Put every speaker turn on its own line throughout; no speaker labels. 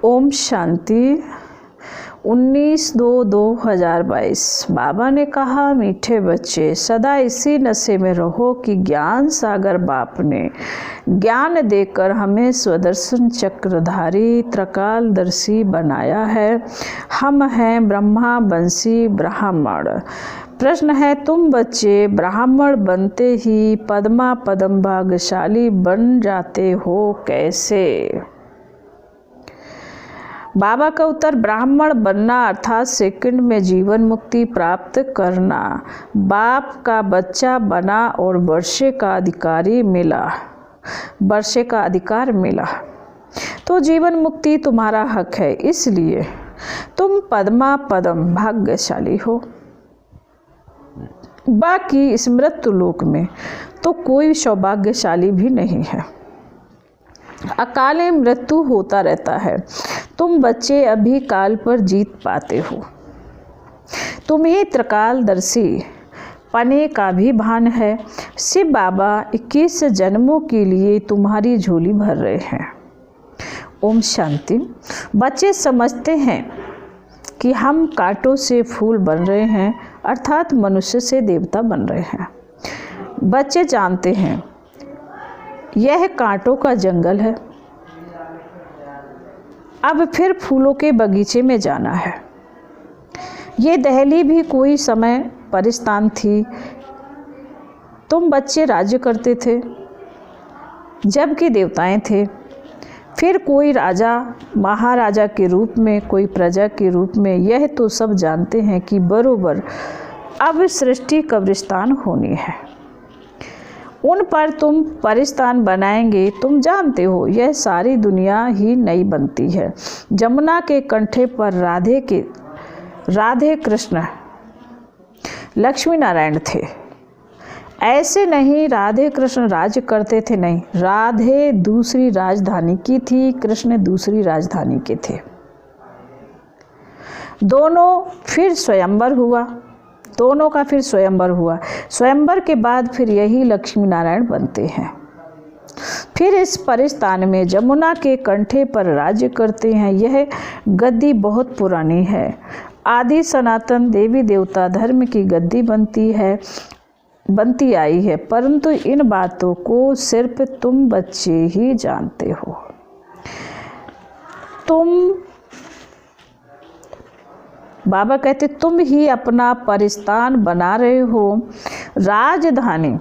ओम शांति। 19/2/2022 बाबा ने कहा, मीठे बच्चे सदा इसी नशे में रहो कि ज्ञान सागर बाप ने ज्ञान देकर हमें स्वदर्शन चक्रधारी त्रिकालदर्शी बनाया है। हम हैं ब्रह्मा बंसी ब्राह्मण। प्रश्न है, तुम बच्चे ब्राह्मण बनते ही पद्मा पदम भाग्यशाली बन जाते हो कैसे? बाबा का उत्तर, ब्राह्मण बनना अर्थात सेकंड में जीवन मुक्ति प्राप्त करना। बाप का बच्चा बना और वर्षे का अधिकार मिला तो जीवन मुक्ति तुम्हारा हक है, इसलिए तुम पद्मा पदम भाग्यशाली हो। बाकी इस मृत्यु लोक में तो कोई सौभाग्यशाली भी नहीं है। अकाले मृत्यु होता रहता है। तुम बच्चे अभी काल पर जीत पाते हो। तुम्हें त्रिकालदर्शी पने का भी भान है। शिव बाबा 21 जन्मों के लिए तुम्हारी झोली भर रहे हैं। ओम शांति। बच्चे समझते हैं कि हम कांटों से फूल बन रहे हैं, अर्थात मनुष्य से देवता बन रहे हैं। बच्चे जानते हैं यह कांटों का जंगल है, अब फिर फूलों के बगीचे में जाना है। ये दहली भी कोई समय परिस्थान थी। तुम बच्चे राज्य करते थे जबकि देवताएं थे। फिर कोई राजा महाराजा के रूप में, कोई प्रजा के रूप में। यह तो सब जानते हैं कि बरोबर अब सृष्टि कब्रिस्तान होनी है। उन पर तुम परिस्थान बनाएंगे। तुम जानते हो यह सारी दुनिया ही नई बनती है। जमुना के कंठे पर राधे कृष्ण लक्ष्मी नारायण थे। ऐसे नहीं राधे कृष्ण राज्य करते थे, नहीं। राधे दूसरी राजधानी की थी, कृष्ण दूसरी राजधानी के थे। दोनों का फिर स्वयंवर हुआ। स्वयंवर के बाद फिर यही लक्ष्मी नारायण बनते हैं। फिर इस परिस्थान में जमुना के कंठे पर राज्य करते हैं। यह गद्दी बहुत पुरानी है। आदि सनातन देवी देवता धर्म की गद्दी बनती आई है, परंतु इन बातों को सिर्फ तुम बच्चे ही जानते हो। बाबा कहते, तुम ही अपना परिस्थान बना रहे हो, राजधानी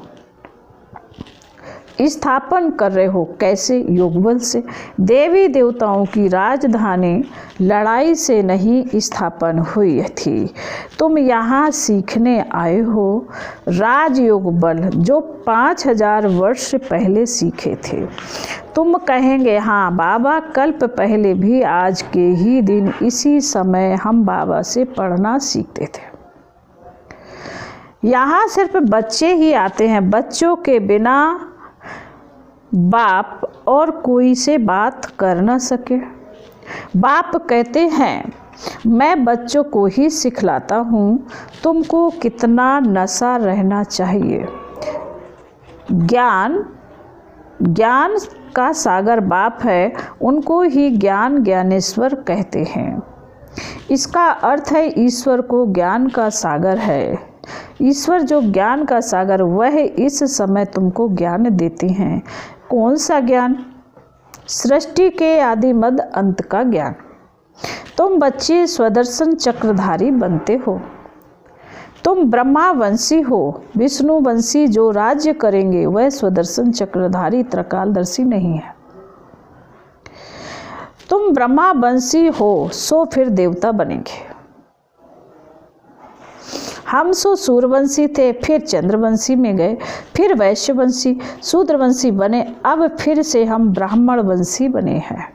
स्थापन कर रहे हो। कैसे? योगबल से। देवी देवताओं की राजधानी लड़ाई से नहीं स्थापन हुई थी। तुम यहाँ सीखने आए हो राजयोग बल, जो 5000 वर्ष पहले सीखे थे। तुम कहेंगे, हाँ बाबा, कल्प पहले भी आज के ही दिन इसी समय हम बाबा से पढ़ना सीखते थे। यहाँ सिर्फ बच्चे ही आते हैं। बच्चों के बिना बाप और कोई से बात कर न सके। बाप कहते हैं, मैं बच्चों को ही सिखलाता हूँ तुमको कितना नशा रहना चाहिए। ज्ञान का सागर बाप है, उनको ही ज्ञानेश्वर कहते हैं। इसका अर्थ है ईश्वर को ज्ञान का सागर है। ईश्वर जो ज्ञान का सागर, वह इस समय तुमको ज्ञान देते हैं। कौन सा ज्ञान? सृष्टि के आदि मध्य अंत का ज्ञान। तुम बच्चे स्वदर्शन चक्रधारी बनते हो। तुम ब्रह्मा वंशी हो। विष्णु वंशी जो राज्य करेंगे वह स्वदर्शन चक्रधारी त्रिकालदर्शी नहीं है। तुम ब्रह्मा वंशी हो, सो फिर देवता बनेंगे। हम सूर्यवंशी थे, फिर चंद्रवंशी में गए, फिर वैश्यवंशी, शूद्रवंशी बने, अब फिर से हम ब्राह्मण वंशी बने हैं।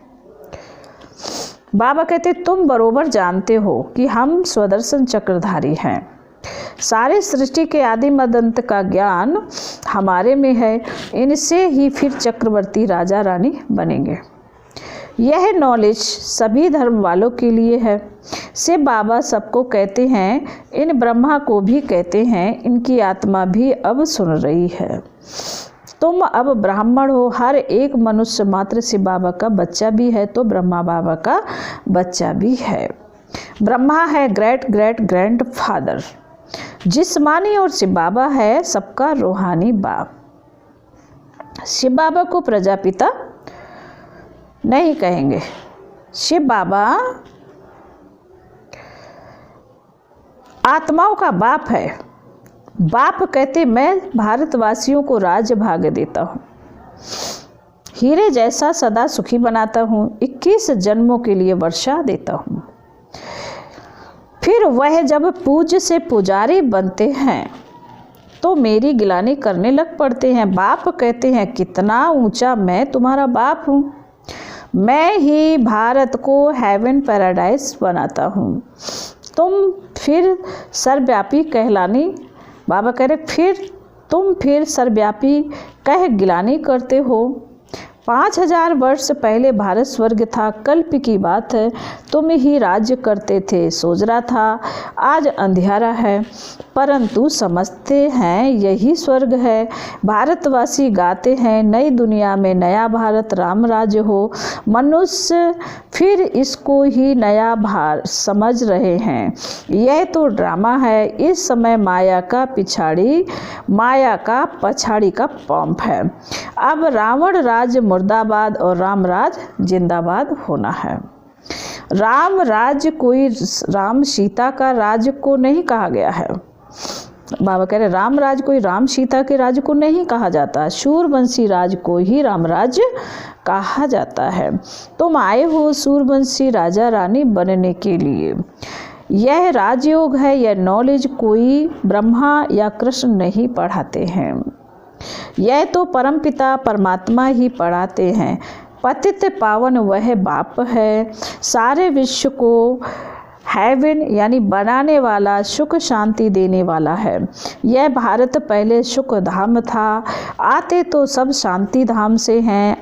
बाबा कहते, तुम बरोबर जानते हो कि हम स्वदर्शन चक्रधारी हैं। सारे सृष्टि के आदि मध्य अंत का ज्ञान हमारे में है। इनसे ही फिर चक्रवर्ती राजा रानी बनेंगे। यह नॉलेज सभी धर्म वालों के लिए है। से बाबा सबको कहते हैं, इन ब्रह्मा को भी कहते हैं। इनकी आत्मा भी अब सुन रही है। तुम अब ब्राह्मण हो, हर एक मनुष्य मात्र शिव बाबा का बच्चा भी है तो ब्रह्मा बाबा का बच्चा भी है। ब्रह्मा है ग्रेट ग्रेट ग्रैंड फादर जिस्मानी और शिव बाबा है सबका रूहानी बाप। शिव बाबा को प्रजापिता नहीं कहेंगे, शिव बाबा आत्माओं का बाप है। बाप कहते मैं भारतवासियों को राज्य भाग्य देता हूँ, हीरे जैसा सदा सुखी बनाता हूँ, 21 जन्मों के लिए वर्षा देता हूँ। फिर वह जब पूज्य से पुजारी बनते हैं तो मेरी गिलानी करने लग पड़ते हैं। बाप कहते हैं कितना ऊंचा मैं तुम्हारा बाप हूँ, मैं ही भारत को हेवन पैराडाइज बनाता हूँ। तुम फिर सर्वव्यापी कहलानी, बाबा कह रहे फिर सर्वव्यापी कह गिलानी करते हो। 5000 वर्ष पहले भारत स्वर्ग था, कल्प की बात है, तुम ही राज्य करते थे, सोच था आज अंधियारा है, परंतु समझते हैं यही स्वर्ग है। भारतवासी गाते हैं नई दुनिया में नया भारत राम राज्य हो, मनुष्य फिर इसको ही नया भारत समझ रहे हैं। यह तो ड्रामा है, इस समय माया का पछाड़ी का पंप है। अब रावण राज्य मुर्दाबाद और राम राज जिंदाबाद होना है। राम राज्य कोई राम सीता का राज्य को नहीं कहा गया है। बाबा कह रहे राम राज कोई राम सीता के राज्य को नहीं कहा जाता, सूर्यवंशी राज को ही राम राज्य कहा जाता है। तुम आए हो सूर्यवंशी राजा रानी बनने के लिए। यह राजयोग है, यह नॉलेज कोई ब्रह्मा या कृष्ण नहीं पढ़ाते हैं, यह तो परमपिता परमात्मा ही पढ़ाते हैं। पतित पावन वह बाप है, सारे विश्व को हेवन यानी बनाने वाला, सुख शांति देने वाला है। यह भारत पहले सुख धाम था, आते तो सब शांति धाम से हैं।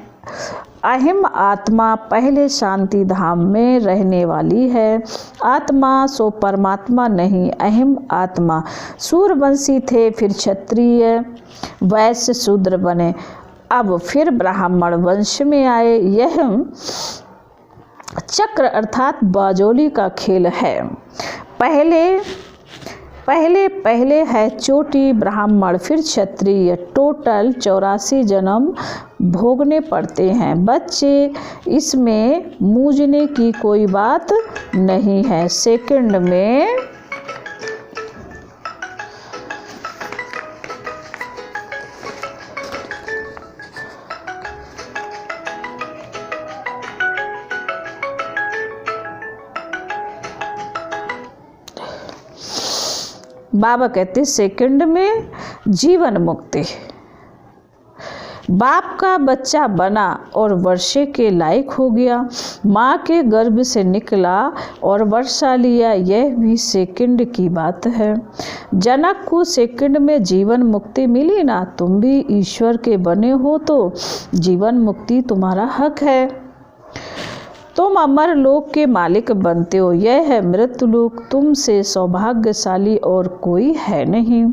अहिम आत्मा पहले शांति धाम में रहने वाली है। आत्मा सो परमात्मा नहीं, अहिम आत्मा। सूर्यवंशी थे, फिर क्षत्रिय वैश्य शूद्र बने, अब फिर ब्राह्मण वंश में आए। यह चक्र अर्थात बाजोली का खेल है। पहले है चोटी ब्राह्मण, फिर क्षत्रिय, टोटल 84 जन्म भोगने पड़ते हैं। बच्चे इसमें मूझने की कोई बात नहीं है। सेकंड में बाबा कहते सेकंड में जीवन मुक्ति। बाप का बच्चा बना और वर्षे के लायक हो गया, माँ के गर्भ से निकला और वर्षा लिया, यह भी सेकंड की बात है। जनक को सेकंड में जीवन मुक्ति मिली ना, तुम भी ईश्वर के बने हो तो जीवन मुक्ति तुम्हारा हक है। तुम अमर लोक के मालिक बनते हो, यह है मृत्यु लोक, तुमसे सौभाग्यशाली और कोई है नहीं।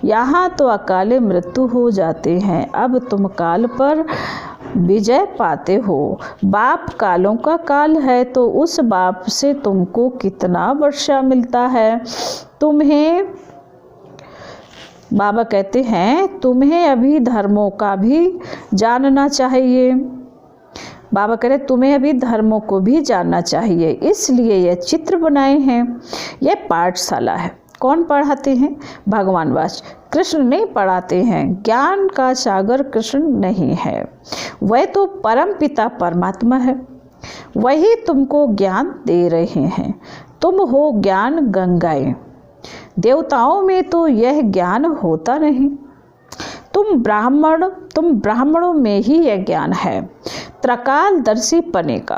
यहाँ तो अकाले मृत्यु हो जाते हैं, अब तुम काल पर विजय पाते हो। बाप कालों का काल है तो उस बाप से तुमको कितना वर्षा मिलता है। तुम्हें बाबा कहते हैं तुम्हें अभी धर्मों का भी जानना चाहिए। बाबा कह रहे तुम्हें अभी धर्मों को भी जानना चाहिए, इसलिए यह चित्र बनाए हैं। यह पाठशाला है। कौन पढ़ाते हैं? भगवान वाच। कृष्ण नहीं पढ़ाते हैं, ज्ञान का सागर कृष्ण नहीं है, वह तो परम पिता परमात्मा है, वही तुमको ज्ञान दे रहे हैं। तुम हो ज्ञान गंगाएं, देवताओं में तो यह ज्ञान होता नहीं। तुम ब्राह्मणों में ही यह ज्ञान है, त्रकालदर्शी पने का।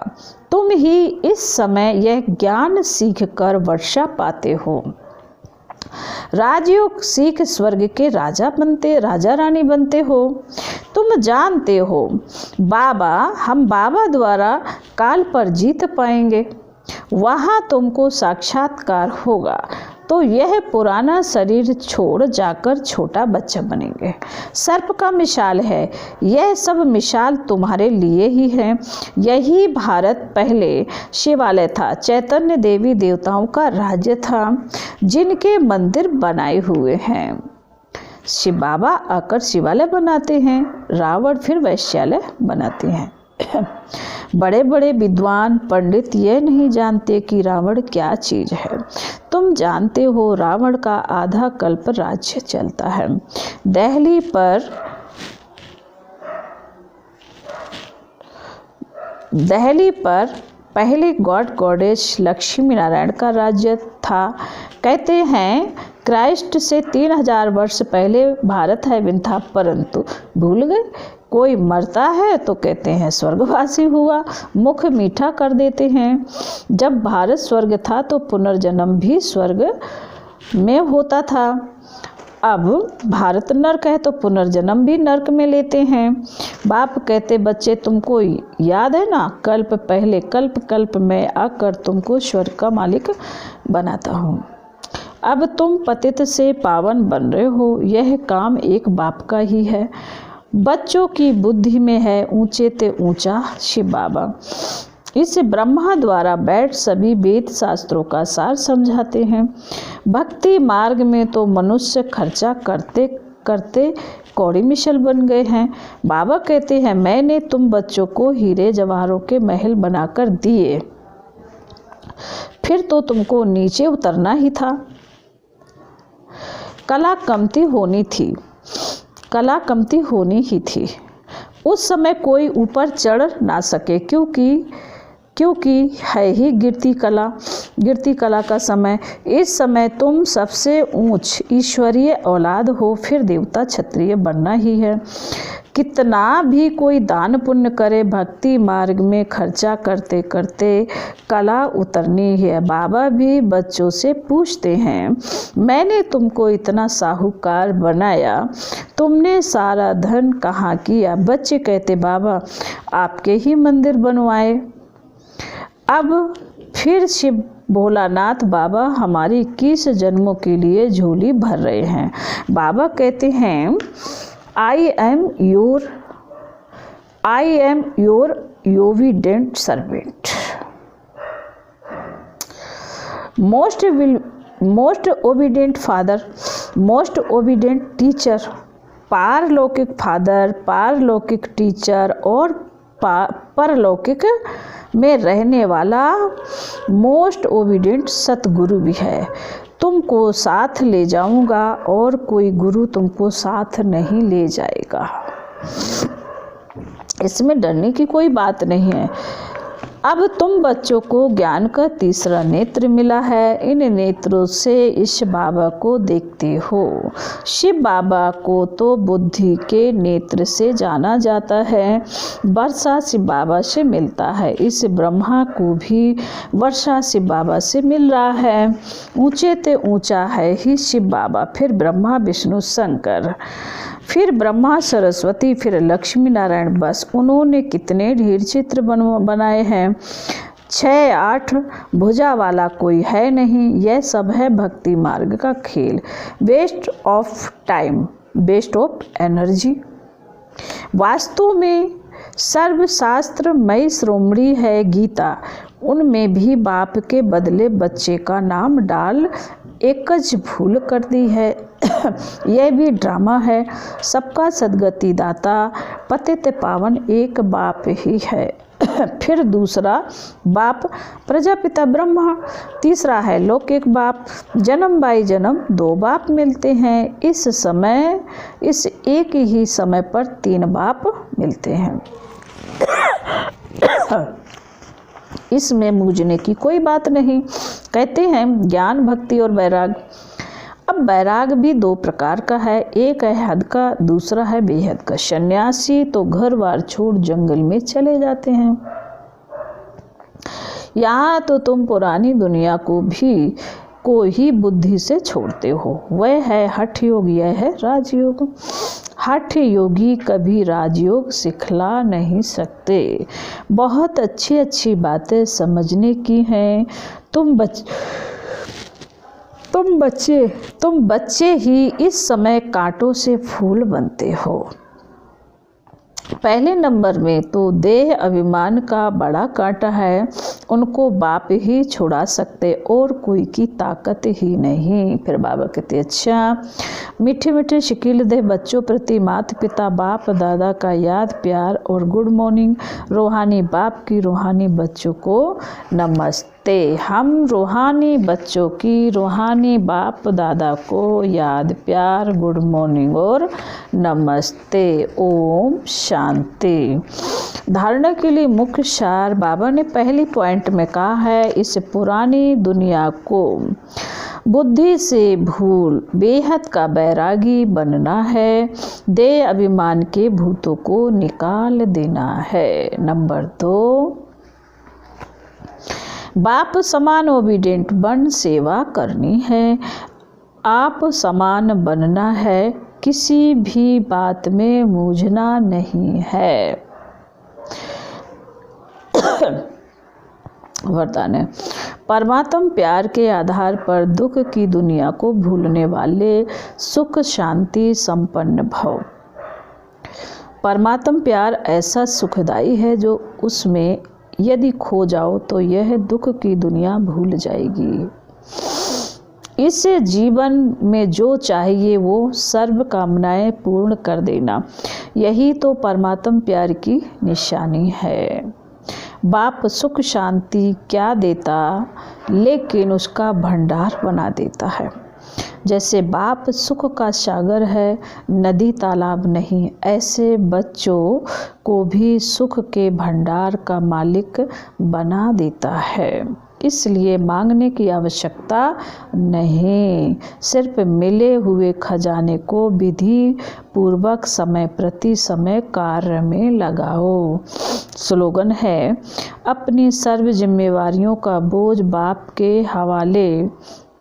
तुम ही इस समय यह ज्ञान सीख कर वर्षा पाते हो। राजयोग सीख स्वर्ग के राजा रानी बनते हो। तुम जानते हो हम बाबा द्वारा काल पर जीत पाएंगे, वहाँ तुमको साक्षात्कार होगा। तो यह पुराना शरीर छोड़ जाकर छोटा बच्चा बनेंगे। सर्प का मिसाल है, यह सब मिसाल तुम्हारे लिए ही है। यही भारत पहले शिवालय था, चैतन्य देवी देवताओं का राज्य था, जिनके मंदिर बनाए हुए हैं। शिव बाबा आकर शिवालय बनाते हैं, रावण फिर वैश्यालय बनाते हैं। बड़े बड़े विद्वान पंडित ये नहीं जानते कि रावण क्या चीज है। तुम जानते हो रावण का आधा कल्प राज्य चलता है। दहली पर पहले गॉड गॉडेस लक्ष्मी नारायण का राज्य था। कहते हैं क्राइस्ट से 3000 वर्ष पहले भारत हेवन था, परंतु भूल गए। कोई मरता है तो कहते हैं स्वर्गवासी हुआ, मुख मीठा कर देते हैं। जब भारत स्वर्ग था तो पुनर्जन्म भी स्वर्ग में होता था। अब भारत नर्क है तो पुनर्जन्म भी नर्क में लेते हैं। बाप कहते बच्चे तुमको याद है ना, कल्प में आकर तुमको स्वर्ग का मालिक बनाता हूँ। अब तुम पतित से पावन बन रहे हो, यह काम एक बाप का ही है। बच्चों की बुद्धि में है ऊंचे ते ऊंचा शिव बाबा। इस ब्रह्मा द्वारा बैठ सभी वेद शास्त्रों का सार समझाते हैं। भक्ति मार्ग में तो मनुष्य खर्चा करते करते कौड़ी मिशल बन गए हैं। बाबा कहते हैं मैंने तुम बच्चों को हीरे जवाहरों के महल बनाकर दिए, फिर तो तुमको नीचे उतरना ही था। कला कमती होनी ही थी। उस समय कोई ऊपर चढ़ ना सके, क्योंकि है ही गिरती कला का समय। इस समय तुम सबसे ऊंच ईश्वरीय औलाद हो, फिर देवता क्षत्रिय बनना ही है। कितना भी कोई दान पुण्य करे, भक्ति मार्ग में खर्चा करते करते कला उतरनी है। बाबा भी बच्चों से पूछते हैं मैंने तुमको इतना साहूकार बनाया, तुमने सारा धन कहाँ किया? बच्चे कहते बाबा आपके ही मंदिर बनवाए। अब फिर शिव भोलानाथ बाबा हमारी 21 जन्मों के लिए झोली भर रहे हैं। बाबा कहते हैं I am your obedient servant, most obedient father, most obedient teacher, पारलौकिक फादर, पारलौकिक टीचर और परलौकिक में रहने वाला मोस्ट ओबीडिएंट सतगुरु भी है। तुमको साथ ले जाऊंगा और कोई गुरु तुमको साथ नहीं ले जाएगा। इसमें डरने की कोई बात नहीं है। अब तुम बच्चों को ज्ञान का तीसरा नेत्र मिला है। इन नेत्रों से इस बाबा को देखते हो। शिव बाबा को तो बुद्धि के नेत्र से जाना जाता है। वर्षा शिव बाबा से मिलता है। इस ब्रह्मा को भी वर्षा शिव बाबा से मिल रहा है। ऊंचे ते ऊंचा है ही शिव बाबा, फिर ब्रह्मा विष्णु शंकर, फिर ब्रह्मा सरस्वती, फिर लक्ष्मी नारायण। बस उन्होंने कितने ढेर चित्र बनाए हैं। 6-8 भुजा वाला कोई है नहीं। यह सब है भक्ति मार्ग का खेल। Waste of time, waste of energy. वास्तव में सर्वशास्त्रमयी श्रोमणी है गीता। उनमें भी बाप के बदले बच्चे का नाम डाल एकज भूल कर दी है। यह भी ड्रामा है। सबका सदगति दाता पतित पावन एक बाप ही है। फिर दूसरा बाप प्रजापिता ब्रह्मा, तीसरा है लौकिक बाप। जन्म बाई जन्म 2 बाप मिलते हैं। इस एक ही समय पर 3 बाप मिलते हैं। इसमें मूझने की कोई बात नहीं। कहते हैं ज्ञान, भक्ति और वैराग। अब वैराग भी 2 प्रकार का है। एक है हद का, दूसरा है बेहद का। सन्यासी तो घर बार छोड़ जंगल में चले जाते हैं। यहाँ तो तुम पुरानी दुनिया को ही बुद्धि से छोड़ते हो। वह है हठ योग, यह है राजयोग। हठ योगी कभी राजयोग सिखला नहीं सकते। बहुत अच्छी अच्छी बातें समझने की हैं। तुम बच्चे ही इस समय कांटों से फूल बनते हो। पहले नंबर में तो देह अभिमान का बड़ा कांटा है, उनको बाप ही छुड़ा सकते और कोई की ताकत ही नहीं। फिर बाबा कहते अच्छा, मीठे मीठे शकील देह बच्चों प्रति माता पिता बाप दादा का याद प्यार और गुड मॉर्निंग। रूहानी बाप की रूहानी बच्चों को नमस्ते। हम रूहानी बच्चों की रूहानी बाप दादा को याद प्यार गुड मॉर्निंग और नमस्ते। ओम शांति। धारणा के लिए मुख्य सार बाबा ने पहली पॉइंट में कहा है, इस पुरानी दुनिया को बुद्धि से भूल बेहद का बैरागी बनना है, देह अभिमान के भूतों को निकाल देना है। नंबर 2, बाप समान ओबीडिएंट बन सेवा करनी है। आप समान बनना है, किसी भी बात में मूझना नहीं है। वरदान है, परमात्म प्यार के आधार पर दुख की दुनिया को भूलने वाले सुख शांति संपन्न भव। परमात्म प्यार ऐसा सुखदाई है जो उसमें यदि खो जाओ तो यह दुख की दुनिया भूल जाएगी। इस जीवन में जो चाहिए वो सर्व कामनाएं पूर्ण कर देना, यही तो परमात्म प्यार की निशानी है। बाप सुख शांति क्या देता, लेकिन उसका भंडार बना देता है। जैसे बाप सुख का सागर है, नदी तालाब नहीं, ऐसे बच्चों को भी सुख के भंडार का मालिक बना देता है। इसलिए मांगने की आवश्यकता नहीं, सिर्फ मिले हुए खजाने को विधि पूर्वक समय प्रति समय कार्य में लगाओ। स्लोगन है, अपनी सर्व जिम्मेवारियों का बोझ बाप के हवाले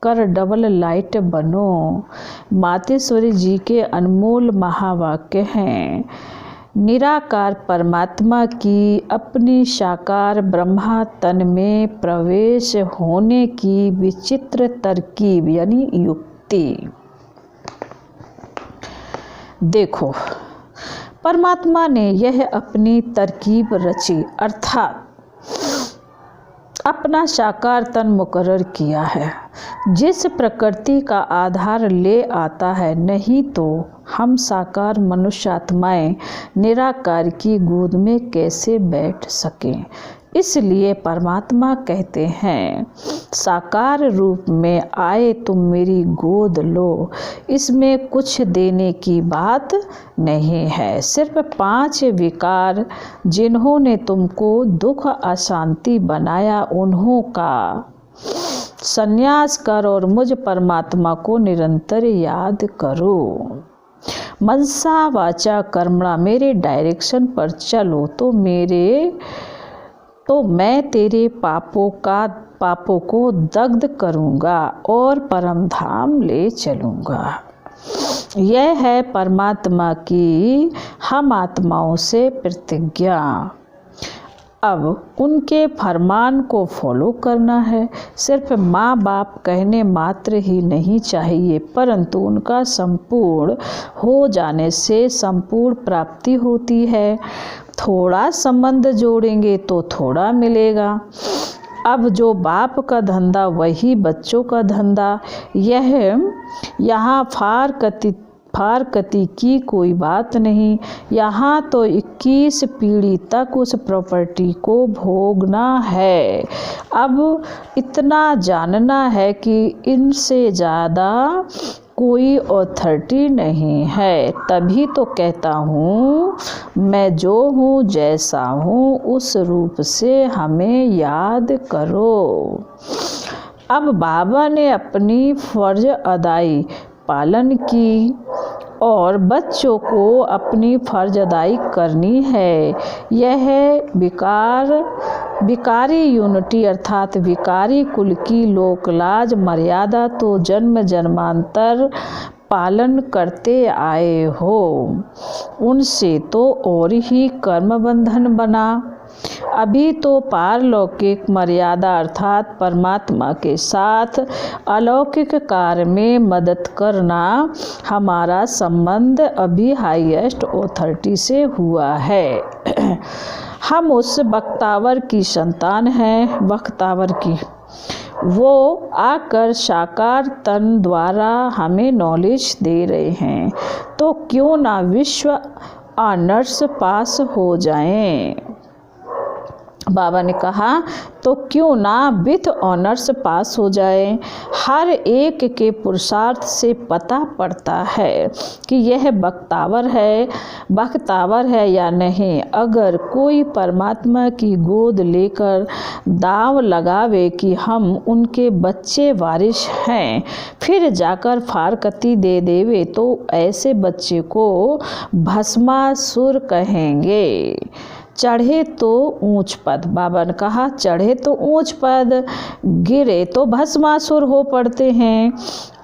कर डबल लाइट बनो। मातेश्वरी जी के अनमोल महावाक्य हैं। निराकार परमात्मा की अपनी साकार ब्रह्मा तन में प्रवेश होने की विचित्र तरकीब यानी युक्ति। देखो, परमात्मा ने यह अपनी तरकीब रची, अर्थात अपना साकार तन मुकर्रर किया है, जिस प्रकृति का आधार ले आता है। नहीं तो हम साकार मनुष्य आत्माएं निराकार की गोद में कैसे बैठ सकें। इसलिए परमात्मा कहते हैं, साकार रूप में आए तुम मेरी गोद लो। इसमें कुछ देने की बात नहीं है, सिर्फ 5 विकार जिन्होंने तुमको दुख अशांति बनाया उन्हों का संन्यास कर और मुझ परमात्मा को निरंतर याद करो। मनसा वाचा कर्मणा, मेरे डायरेक्शन पर चलो तो मैं तेरे पापों को दग्ध करूँगा और परम धाम ले चलूँगा। यह है परमात्मा की हम आत्माओं से प्रतिज्ञा। अब उनके फरमान को फॉलो करना है। सिर्फ माँ बाप कहने मात्र ही नहीं चाहिए, परंतु उनका संपूर्ण हो जाने से संपूर्ण प्राप्ति होती है। थोड़ा संबंध जोड़ेंगे तो थोड़ा मिलेगा। अब जो बाप का धंधा वही बच्चों का धंधा। यहाँ फारकती की कोई बात नहीं। यहाँ तो 21 पीढ़ी तक उस प्रॉपर्टी को भोगना है। अब इतना जानना है कि इनसे ज़्यादा कोई अथॉरिटी नहीं है। तभी तो कहता हूँ, मैं जो हूँ जैसा हूँ उस रूप से हमें याद करो। अब बाबा ने अपनी फर्ज अदाई पालन की और बच्चों को अपनी फर्ज अदाई करनी है। यह विकारी यूनिटी अर्थात विकारी कुल की लोकलाज मर्यादा तो जन्म जन्मांतर पालन करते आए हो, उनसे तो और ही कर्म बंधन बना। अभी तो पारलौकिक मर्यादा अर्थात परमात्मा के साथ अलौकिक कार्य में मदद करना हमारा संबंध अभी हाईएस्ट ऑथोरिटी से हुआ है। हम उस बख्तावर की संतान हैं, बख्तावर की। वो आकर साकार तन द्वारा हमें नॉलेज दे रहे हैं, तो क्यों ना विश्व ऑनर्स पास हो जाएं। बाबा ने कहा तो क्यों ना विथ ऑनर्स पास हो जाए। हर एक के पुरुषार्थ से पता पड़ता है कि यह बख्तावर है या नहीं। अगर कोई परमात्मा की गोद लेकर दांव लगावे कि हम उनके बच्चे वारिस हैं, फिर जाकर फारकती दे देवे, तो ऐसे बच्चे को भस्मासुर कहेंगे। चढ़े तो ऊंच पद, बाबा ने कहा चढ़े तो ऊंच पद, गिरे तो भस्मासुर हो पड़ते हैं।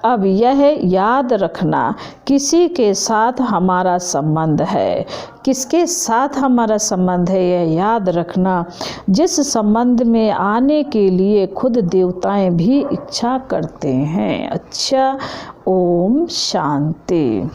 अब यह याद रखना, किसी के साथ हमारा संबंध है। किसके साथ हमारा संबंध है यह याद रखना, जिस संबंध में आने के लिए खुद देवताएं भी इच्छा करते हैं। अच्छा, ओम शांति।